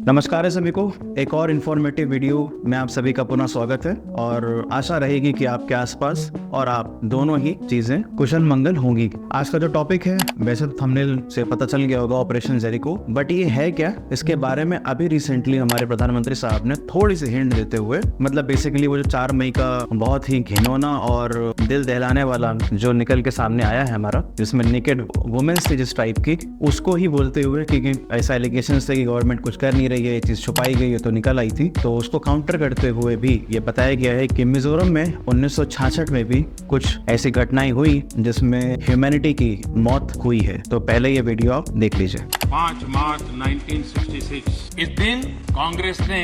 नमस्कार है सभी को। एक और इन्फॉर्मेटिव वीडियो में आप सभी का पुनः स्वागत है और आशा रहेगी कि आपके आसपास और आप दोनों ही चीजें कुशल मंगल होंगी। आज का जो टॉपिक है, वैसे तो थंबनेल से पता चल गया होगा, ऑपरेशन जेरिको, बट ये है क्या, इसके बारे में अभी रिसेंटली हमारे प्रधानमंत्री साहब ने थोड़ी सी हिंट देते हुए, मतलब बेसिकली वो जो 4 मई का बहुत ही घिनौना और दिल दहलाने वाला जो निकल के सामने आया है हमारा, जिसमें नेकेड वुमेन्स थी जिस टाइप की, उसको ही बोलते हुए कि ऐसा एलिगेशन थे कि गवर्नमेंट कुछ कर नहीं रही है, ये चीज छुपाई गई है, तो निकल आई थी। तो उसको काउंटर करते हुए भी ये बताया गया है कि मिजोरम में 1966 में भी कुछ ऐसी घटनाएं हुई जिसमें ह्यूमैनिटी की मौत हुई है। तो पहले ये वीडियो आप देख लीजिए। 5 मार्च 1966 इस दिन कांग्रेस ने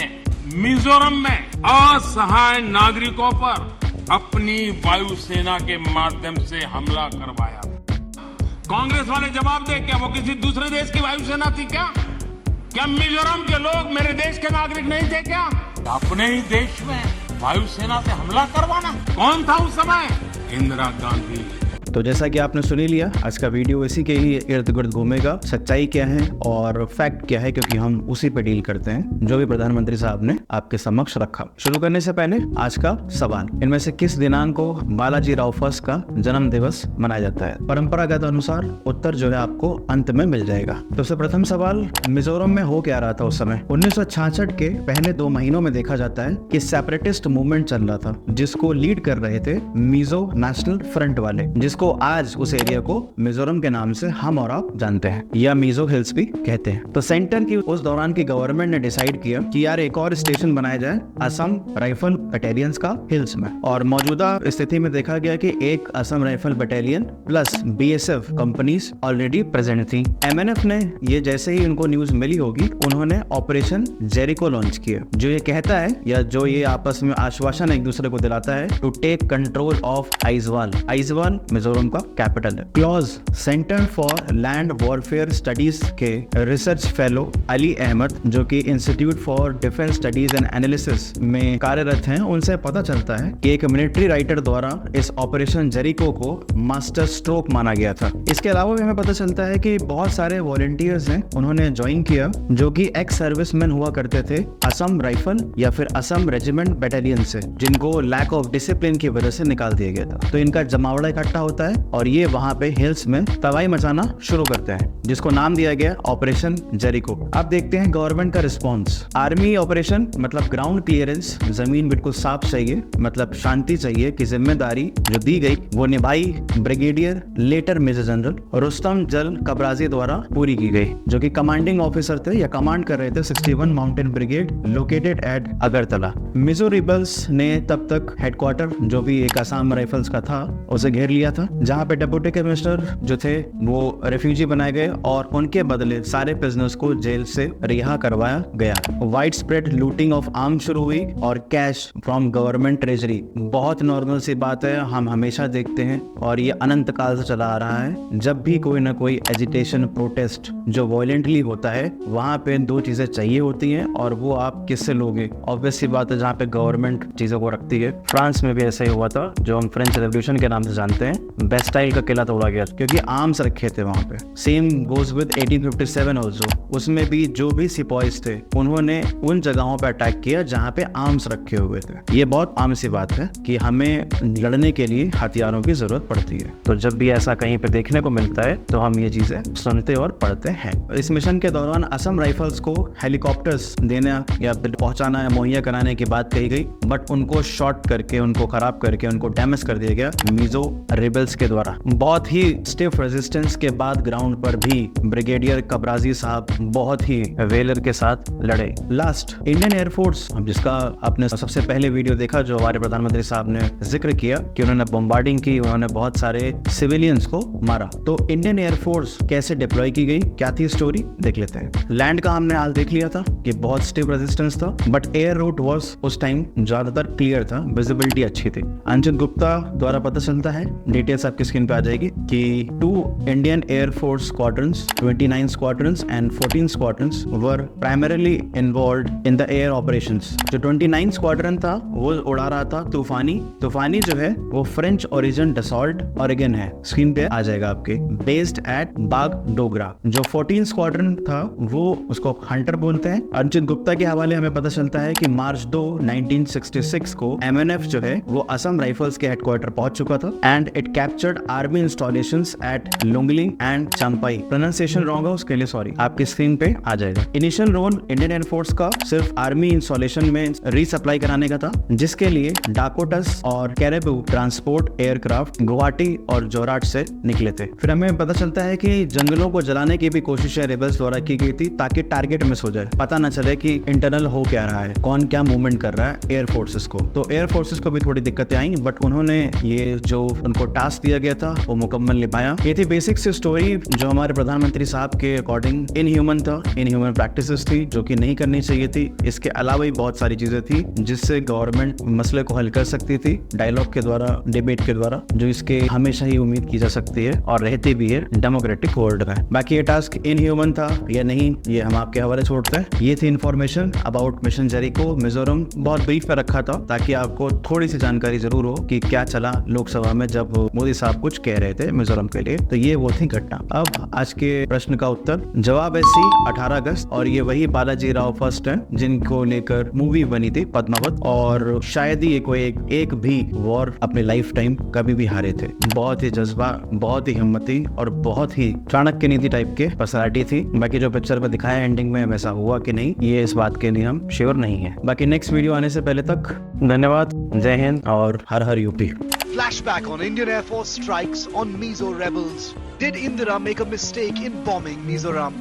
मिजोरम में असहाय नागरिकों पर अपनी वायुसेना के माध्यम से हमला करवाया। कांग्रेस वाले जवाब दे, क्या वो किसी दूसरे देश की वायुसेना थी? क्या मिजोरम के लोग मेरे देश के नागरिक नहीं थे? क्या अपने ही देश में वायुसेना से हमला करवाना? कौन था उस समय? इंदिरा गांधी। तो जैसा कि आपने सुन ही लिया, आज का वीडियो इसी के ही इर्द गिर्द घूमेगा। सच्चाई क्या है और फैक्ट क्या है, क्योंकि हम उसी पे डील करते हैं जो भी प्रधानमंत्री साहब ने आपके समक्ष रखा। शुरू करने से पहले आज का सवाल, इनमें से किस दिनांक को बालाजी राव फर्स्ट का जन्म दिवस मनाया जाता है? परंपरागत अनुसार उत्तर जो है आपको अंत में मिल जाएगा। तो सबसे प्रथम सवाल, मिजोरम में हो क्या रहा था उस समय? 1966 के पहले 2 महीनों में देखा जाता है कि सेपरेटिस्ट मूवमेंट चल रहा था, जिसको लीड कर रहे थे मिजो नेशनल फ्रंट वाले, जिसको आज उस एरिया को मिजोरम के नाम से हम और आप जानते हैं, या मिजो हिल्स भी कहते हैं। तो सेंटर की उस दौरान की गवर्नमेंट ने डिसाइड किया कि यार एक और स्टेशन बनाया जाए असम राइफल बटालियंस का हिल्स में। और मौजूदा स्थिति में देखा गया कि एक Assam rifle battalion plus BSF companies already present थी। एमएनएफ ने ये जैसे ही उनको न्यूज मिली होगी, उन्होंने ऑपरेशन जेरिको लॉन्च किया, जो ये कहता है या जो ये आपस में आश्वासन एक दूसरे को दिलाता है, to take control of Aizawl. Aizawl Mizoram का कैपिटल है। क्लॉज, centre for land warfare studies के रिसर्च फेलो अली अहमद, जो कि institute for defence studies and analysis में कार्यरत हैं, उनसे पता चलता है कि एक मिलिट्री राइटर द्वारा इस ऑपरेशन जेरिको को मास्टर स्ट्रोक माना गया था। इसके अलावा भी हमें पता चलता है कि बहुत सारे वॉलंटियर्स हैं, उन्होंने ज्वाइन किया, जो कि एक्स सर्विसमैन हुआ करते थे असम राइफल या फिर असम रेजिमेंट बटालियन से, जिनको लैक ऑफ डिसिप्लिन की वजह से निकाल दिया गया था। तो इनका जमावड़ा इकट्ठा होता है और ये वहां पे हिल्स में तबाही मचाना शुरू करते हैं, जिसको नाम दिया गया ऑपरेशन जेरिको। अब देखते हैं गवर्नमेंट का रिस्पांस। आर्मी ऑपरेशन मतलब ग्राउंड क्लियरेंस, जमीन बिल्कुल साफ चाहिए, मतलब शांति चाहिए, की जिम्मेदारी जो दी गई वो निभाई brigadier later major general Rustom Jal Kabraji द्वारा पूरी की गई, जो कि कमांडिंग ऑफिसर थे या कमांड कर रहे थे 61 mountain brigade located at Agartala. Mizo rebels ने तब तक हेडक्वार्टर जो भी एक असम राइफल्स का था उसे घेर लिया था, जहां पे डिप्टी कमिश्नर जो थे वो रेफ्यूजी बनाए गए और उनके बदले सारे प्रिजनर्स को जेल से रिहा करवाया गया। Wide spread looting of arms शुरू हुई और कैश फ्रॉम गवर्नमेंट ट्रेजरी। बहुत नॉर्मल सी बात है, हम हमेशा देखते हैं और ये अनंत काल से चला आ रहा है। जब भी कोई ना कोई एजिटेशन प्रोटेस्ट जो वायलेंटली होता है, वहां पे 2 चीजें चाहिए होती हैं, और वो आप किससे लोगे? ऑब्वियस सी बात है, जहाँ पे गवर्नमेंट चीजों को रखती है। फ्रांस में भी ऐसा ही हुआ था, जो हम फ्रेंच रेवोल्यूशन के नाम से जानते हैं। बेस्टाइल का किला तोड़ा गया क्योंकि आर्म्स रखे थे वहां पे। सेम गोज विद 1857 ऑल्सो, उसमें भी जो भी सिपाहीज थे उन्होंने उन जगहों पे अटैक किया जहां पे आर्म्स रखे हुए थे। ये बहुत आम सी बात है कि हमें लड़ने के लिए हथियारों की जरूरत पड़ती है। तो जब भी ऐसा कहीं पे देखने को मिलता है तो हम ये चीजें सुनते और पढ़ते हैं। इस मिशन के दौरान असम राइफल्स को हेलीकॉप्टर्स देना या पहुंचाना या मुहैया कराने की बात कही गई, बट उनको शॉर्ट करके, उनको खराब करके, उनको डैमेज कर दिया गया मिजो रिबल्स के द्वारा। बहुत ही स्टिफ रेजिस्टेंस के बाद ग्राउंड पर भी ब्रिगेडियर कबराजी साहब बहुत ही वेलर के साथ लड़े। लास्ट, इंडियन एयरफोर्स, जिसका आपने सबसे पहले वीडियो देखा जो हमारे प्रधानमंत्री साहब ने जिक्र किया कि उन्होंने बम्बार्डिंग की, उन्होंने बहुत सारे सिविलियंस को मारा। तो इंडियन एयरफोर्स कैसे डिप्लॉय की गई, क्या थी स्टोरी, देख लेते हैं। लैंड का हमने हाल देख लिया था कि बहुत स्टिफ रेजिस्टेंस था, बट एयर रूट वाज उस टाइम ज्यादातर क्लियर था, विजिबिलिटी अच्छी थी। अंकित गुप्ता द्वारा पता चलता है, डिटेल डिटेल्स आपकी स्क्रीन पे आ जाएगी कि 2 Indian air force squadrons, 29 squadrons and 14 squadrons were primarily involved in the air operations. जो 29 स्क्वाड्रन था वो उड़ा रहा था तूफानी। तूफानी जो है वो फ्रेंच ओरिजिन डसॉल्ट ऑरेगन है, स्क्रीन पे आ जाएगा आपके, बेस्ड एट बागडोगरा। जो 14 स्क्वाड्रन था वो उसको हंटर बोलते हैं। अर्जित गुप्ता के हवाले हमें पता चलता है कि मार्च 2 1966 को MNF जो है वो असम राइफल्स के हेडक्वार्टर पहुंच चुका था and it captured army installations at Lunglei and Champhai. Pronunciation wrong है उसके लिए सॉरी, आपकी स्क्रीन पे आ जाएगा। इनिशियल रोल इंडियन एयरफोर्स का सिर्फ आर्मी इंस्टॉलेशन में रीसप्लाई कराने का था, जिसके लिए डाकोटस और कैरेबू ट्रांसपोर्ट एयरक्राफ्ट गुवाहाटी और जोरहाट से निकले थे। फिर हमें पता चलता है कि जंगलों को जलाने की भी कोशिशें रेबल्स द्वारा की गई थी ताकि टारगेट मिस हो जाए, पता न चले कि इंटरनल हो क्या रहा है, कौन क्या मूवमेंट कर रहा है एयर फोर्सेस को। तो एयर फोर्सेस को भी थोड़ी दिक्कतें आई, बट उन्होंने ये जो उनको टास्क दिया गया था वो मुकम्मल निभाया। ये थी बेसिक सी स्टोरी जो हमारे प्रधानमंत्री साहब के अकॉर्डिंग इनह्यूमन था, इनह्यूमन प्रैक्टिसेस थी जो कि नहीं करनी चाहिए थी। इसके अलावा भी बहुत सारी चीजें थी जिससे गवर्नमेंट मसले को हल कर सकती थी डायलॉग के द्वारा, डिबेट के द्वारा, जो इसके हमेशा ही उम्मीद की जा सकती है और रहती भी है डेमोक्रेटिक वर्ल्ड में। बाकी ये टास्क इनह्यूमन था या नहीं ये हम आपके हवाले छोड़ते हैं। ये थी information about mission Jericho Mizoram, बहुत ब्रीफ में रखा था ताकि आपको थोड़ी सी जानकारी जरूर हो कि क्या चला लोकसभा में जब मोदी साहब कुछ कह रहे थे मिजोरम के लिए। तो ये वो थी घटना। अब आज के प्रश्न का उत्तर, जवाब है सी 18 अगस्त, और ये वही बालाजी राव फर्स्ट है जिनको लेकर मूवी बनी थी पद्मावत, और शायद ही कोई एक भी वॉर अपने लाइफ टाइम कभी भी हारे थे। बहुत ही जज्बा, बहुत ही हिम्मती और बहुत ही चाणक्य नीति टाइप के पर्सनालिटी थी। बाकी जो पिक्चर में दिखाया एंडिंग में वैसा हुआ कि नहीं ये इस बात के लिए हम श्योर नहीं है। बाकी नेक्स्ट वीडियो आने से पहले तक धन्यवाद, जय हिंद और हर हर UP. Flashback on Indian Air Force strikes on Mizo rebels. Did Indira make a mistake in bombing Mizoram?